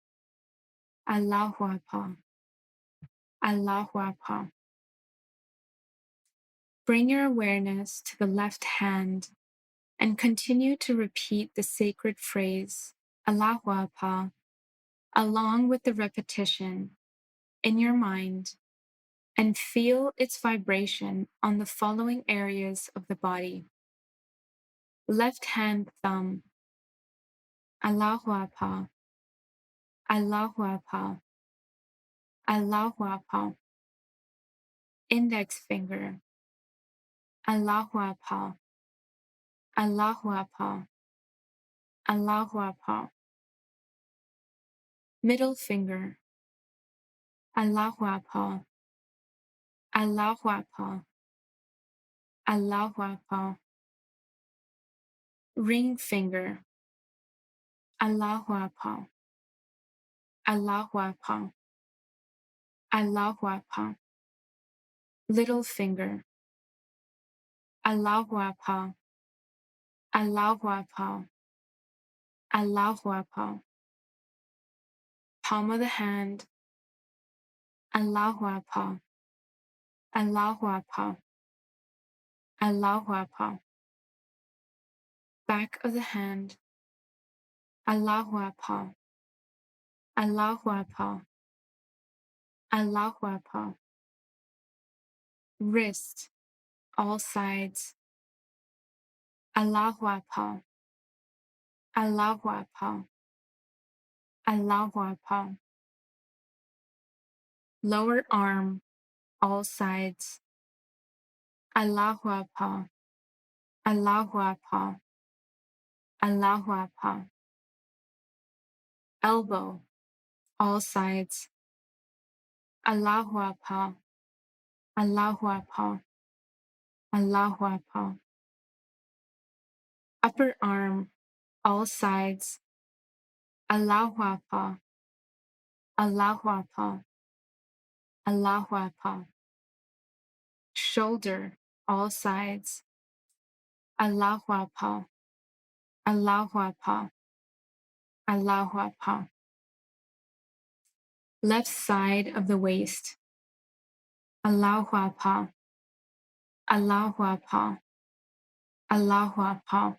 Allahu Akbar. Allahu Akbar. Bring your awareness to the left hand and continue to repeat the sacred phrase, Allahu Akbar, along with the repetition in your mind, and feel its vibration on the following areas of the body. Left hand thumb, Allahu Akbar, Allahu Akbar, Allahu Akbar. Index finger, Allahu Akbar, Allahu Akbar, Allahu Akbar. Middle finger, Allahu Akbar, Allahu Akbar, Allahu Akbar. Ring finger, Allahu Akbar, Allahu Akbar, Allahu Akbar. Little finger, Allahu Akbar, Allahu Akbar, Allahu Akbar. Palm of the hand, Allahu Akbar, Allahu Akbar, Allahu Akbar. Back of the hand, Allahu Akbar, Allahu Akbar, Allahu Akbar. Wrist, all sides, Allahu Akbar, Allahu Akbar, Allahu Akbar. Lower arm, all sides, Allahu Akbar, Allahu Akbar, Allahu Akbar. Elbow, all sides, Allahu Akbar, Allahu Akbar, Allahu Akbar. Upper arm, all sides, Allahu Akbar, Allahu Akbar, Allahu Akbar. Shoulder, all sides, Allahu Akbar, Allahu Akbar, Allahu Akbar. Left side of the waist. Allahu Akbar, Allahu Akbar, Allahu Akbar.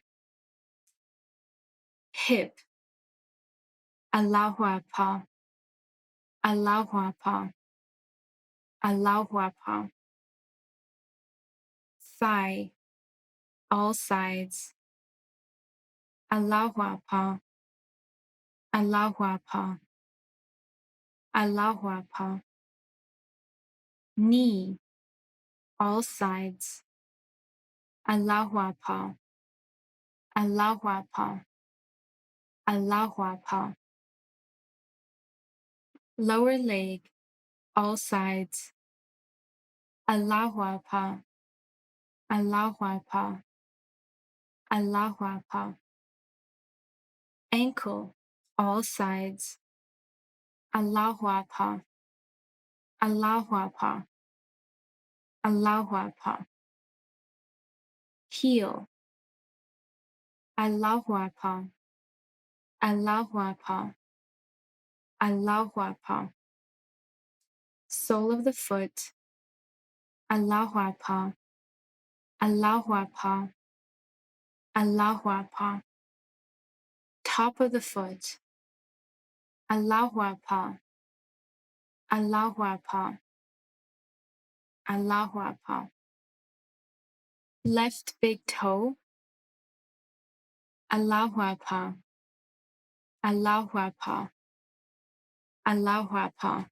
Hip. Allahu Akbar, Allahu Akbar, Allahu Akbar. Thigh. All sides. Allahu Akbar, Allahu Akbar, Allahu Akbar. Knee. All sides. Allahu Akbar, Allahu Akbar, Allahu Akbar. Lower leg. All sides. Allahu Akbar, Allahu Akbar, Allahu Akbar. Ankle. All sides. Allahu Akbar, Allahu Akbar, Allahu Akbar. Heel. Allahu Akbar, Allahu Akbar, Allahu Akbar. Sole of the foot. Allahu Akbar, Allahu Akbar, Allahu Akbar. Top of the foot. Allahu Akbar, Allahu Akbar, Allahu Akbar. Left big toe. Allahu Akbar, Allahu Akbar, Allahu Akbar.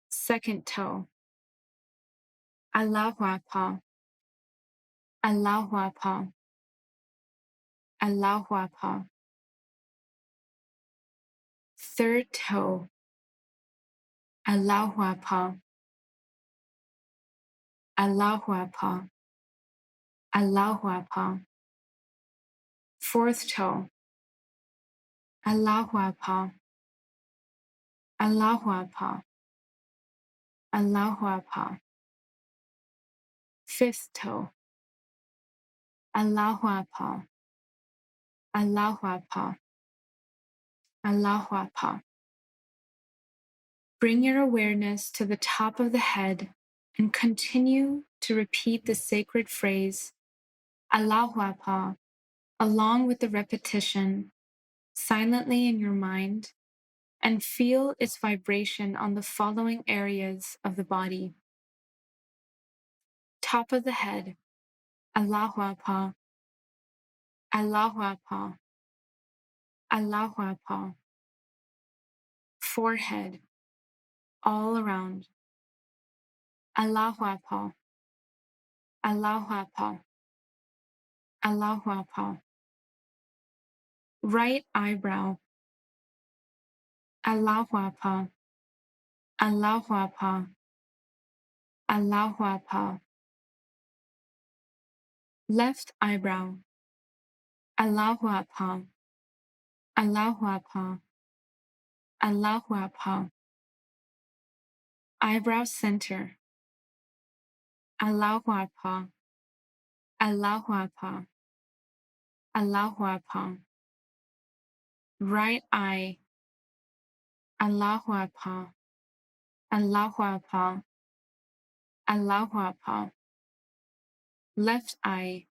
Second toe. Allahu Akbar, Allahu Akbar, Allahu Akbar. Third toe. Allahu Akbar, Allahu Akbar, Allahu Akbar. Fourth toe. Allahu Akbar, Allahu Akbar, Allahu Akbar. Fifth toe. Allahu Akbar, Allahu Akbar, Allahu Akbar. Bring your awareness to the top of the head and continue to repeat the sacred phrase, Allahu Akbar, along with the repetition, silently in your mind, and feel its vibration on the following areas of the body. Top of the head, Allahu Akbar, Allahu Akbar, Allahu Akbar. Forehead, all around, Allahu Akbar, Allahu Akbar, Allahu Akbar. Right eyebrow, Allahu Akbar, Allahu Akbar, Allahu Akbar. Left eyebrow, Allahu Akbar, Allahu Akbar, Allahu Akbar. Eyebrow center, Allahu Akbar, Allahu Akbar, Allahu Akbar. Right eye, Allahu Akbar, Allahu Akbar, Allahu Akbar. Left eye,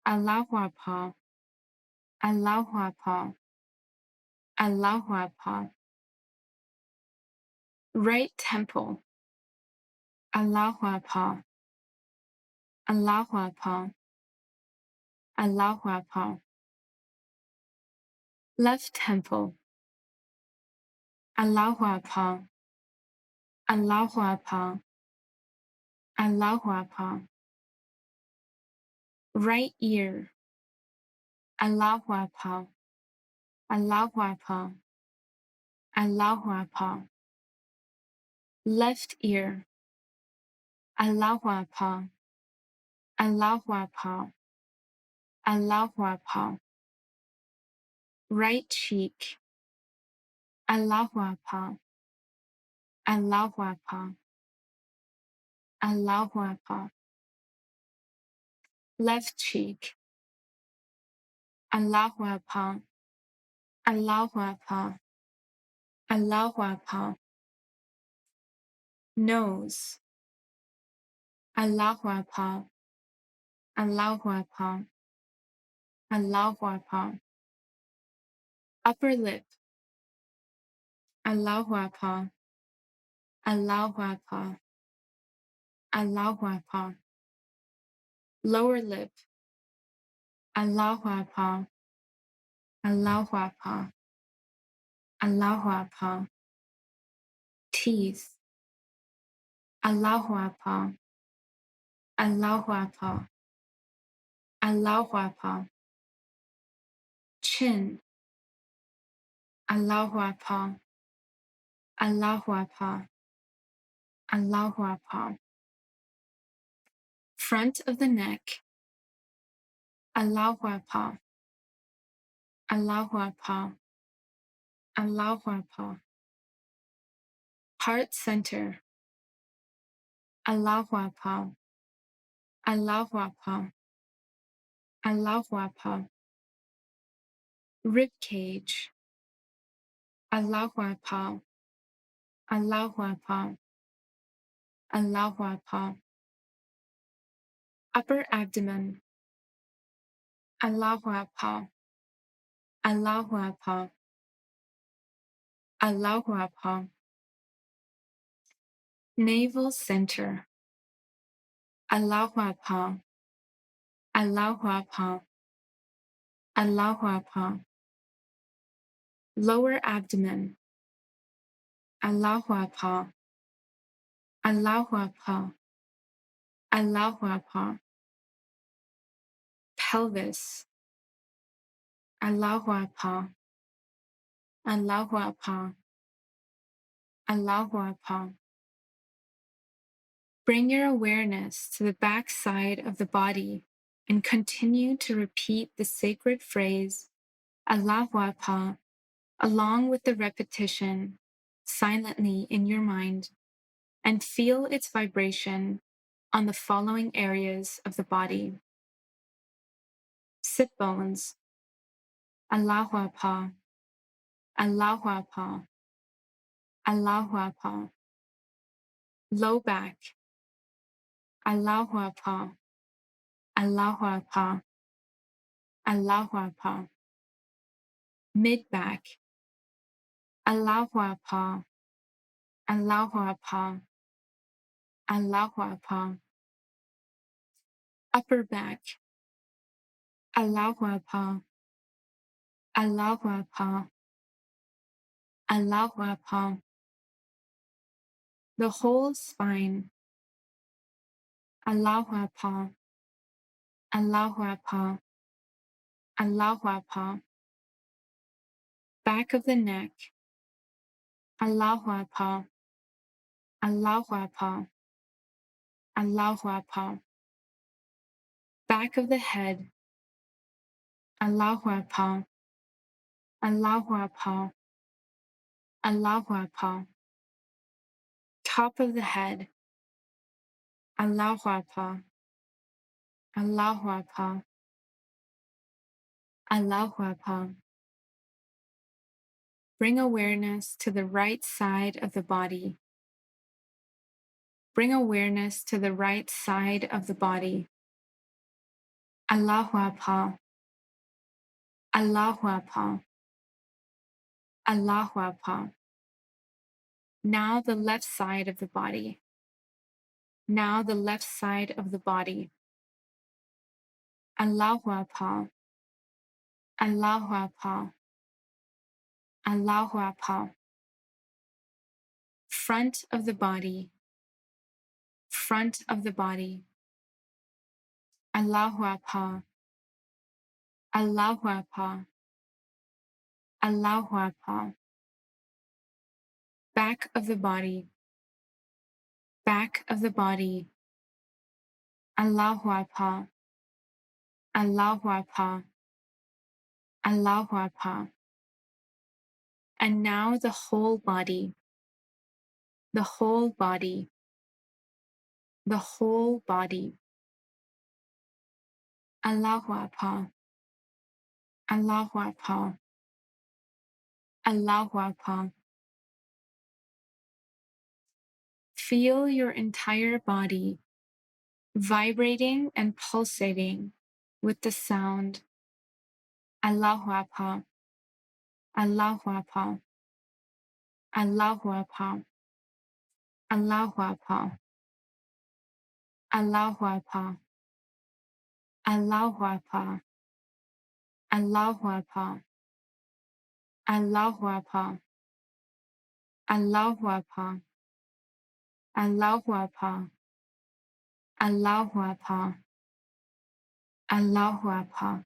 Allahu Akbar, Allahu Akbar, Allahu Akbar. Right temple, Allahu Akbar, Allahu Akbar, Allahu Akbar. Left temple, Allahu Akbar, Allahu Akbar, Allahu Akbar. Right ear, Allahu Akbar, Allahu Akbar, Allahu Akbar. Left ear, Allahu Akbar, Allahu Akbar, Allahu Akbar. Right cheek, Allahu Akbar, Allahu Akbar, Allahu Akbar. left cheek, Allahu Akbar, Allahu Akbar, Allahu Akbar, nose, Allahu Akbar, Allahu Akbar, Allahu Akbar, upper lip, Allahu Akbar, Allahu Akbar, Allahu Akbar, lower lip, Allahu Akbar, Allahu Akbar, Allahu Akbar, teeth, Allahu Akbar, Allahu Akbar, Allahu Akbar, chin, Allahu Akbar, Allahu Akbar, Allahu Akbar, front of the neck, Allahu Akbar, Allahu Akbar, Allahu Akbar, heart center, Allahu Akbar, Allahu Akbar, Allahu Akbar, rib cage, Allahu Akbar, Allahu Akbar, Allahu Akbar, upper abdomen, Allahu Akbar, Allahu Akbar, Allahu Akbar, navel center, Allahu Akbar, Allahu Akbar, Allahu Akbar, lower abdomen, Allahu Akbar, Allahu Akbar, Allahu Akbar, pelvis, Allahu Akbar, Allahu Akbar, Allahu Akbar. Bring your awareness to the back side of the body and continue to repeat the sacred phrase, Allahu Akbar, along with the repetition silently in your mind, and feel its vibration on the following areas of the body. Sit bones, Allahu Akbar, Allahu Akbar, Allahu Akbar. Low back, Allahu Akbar, Allahu Akbar, Allahu Akbar. Mid back, Allahu Akbar, Allahu Akbar, Allahu Akbar. Upper back, Allahu Akbar, Allahu Akbar, Allahu Akbar. The whole spine, Allahu Akbar, Allahu Akbar, Allahu Akbar. Back of the neck, Allahu Akbar, Allahu Akbar, Allahu Akbar. Back of the head, Allahu Akbar, Allahu Akbar, Allahu Akbar. Top of the head, Allahu Akbar, Allahu Akbar, Allahu Akbar. Bring awareness to the right side of the body. Bring awareness to the right side of the body. Allahu Akbar, Allahu Akbar, Allahu Akbar. Now the left side of the body. Now the left side of the body. Allahu Akbar, Allahu Akbar, Allahu Akbar. Front of the body. Front of the body. Allahu Akbar, Allahu Akbar, Allahu Akbar. Back of the body. Back of the body. Allahu Akbar, Allahu Akbar, Allahu Akbar. And now the whole body. The whole body. The whole body. Allahu Akbar, Allahu Akbar, Allahu Akbar. Feel your entire body vibrating and pulsating with the sound Allahu Akbar, Allahu Akbar, Allahu Akbar, Allahu Akbar, Allahu Akbar, Allahu Akbar, Allahu Akbar, Allahu Akbar, Allahu Akbar, Allahu Akbar, Allahu Akbar, Allahu Akbar.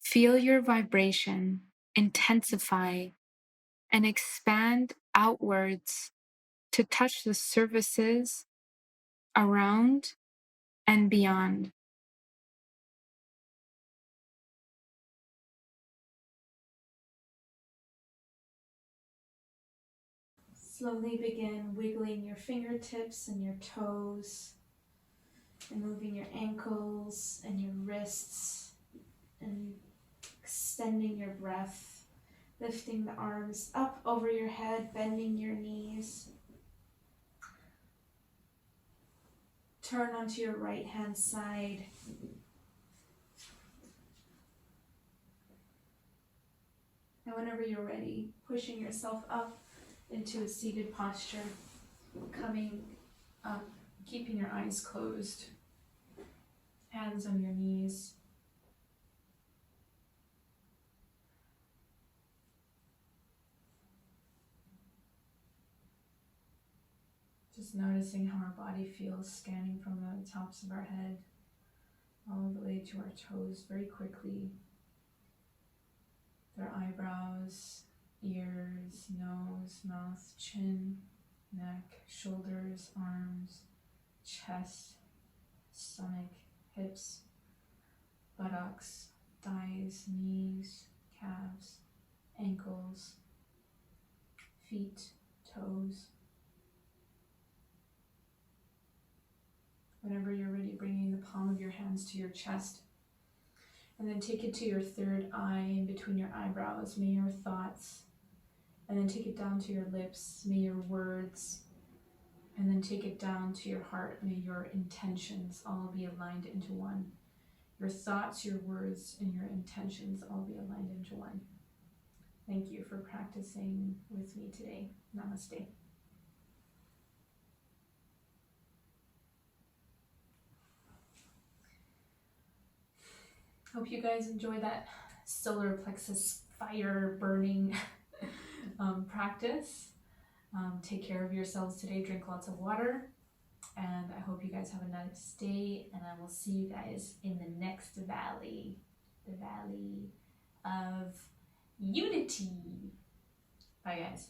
Feel your vibration intensify and expand outwards to touch the surfaces around and beyond. Slowly begin wiggling your fingertips and your toes and moving your ankles and your wrists and extending your breath, lifting the arms up over your head, bending your knees. Turn onto your right hand side. And whenever you're ready, pushing yourself up into a seated posture, coming up, keeping your eyes closed, hands on your knees. Just noticing how our body feels, scanning from the tops of our head all the way to our toes very quickly. Their eyebrows, ears, nose, mouth, chin, neck, shoulders, arms, chest, stomach, hips, buttocks, thighs, knees, calves, ankles, feet, toes. Whenever you're ready, bringing the palm of your hands to your chest. And then take it to your third eye in between your eyebrows. May your thoughts. And then take it down to your lips. May your words. And then take it down to your heart. May your intentions all be aligned into one. Your thoughts, your words, and your intentions all be aligned into one. Thank you for practicing with me today. Namaste. Hope you guys enjoy that solar plexus fire burning practice. Take care of yourselves today. Drink lots of water. And I hope you guys have a nice day. And I will see you guys in the next valley. The valley of unity. Bye, guys.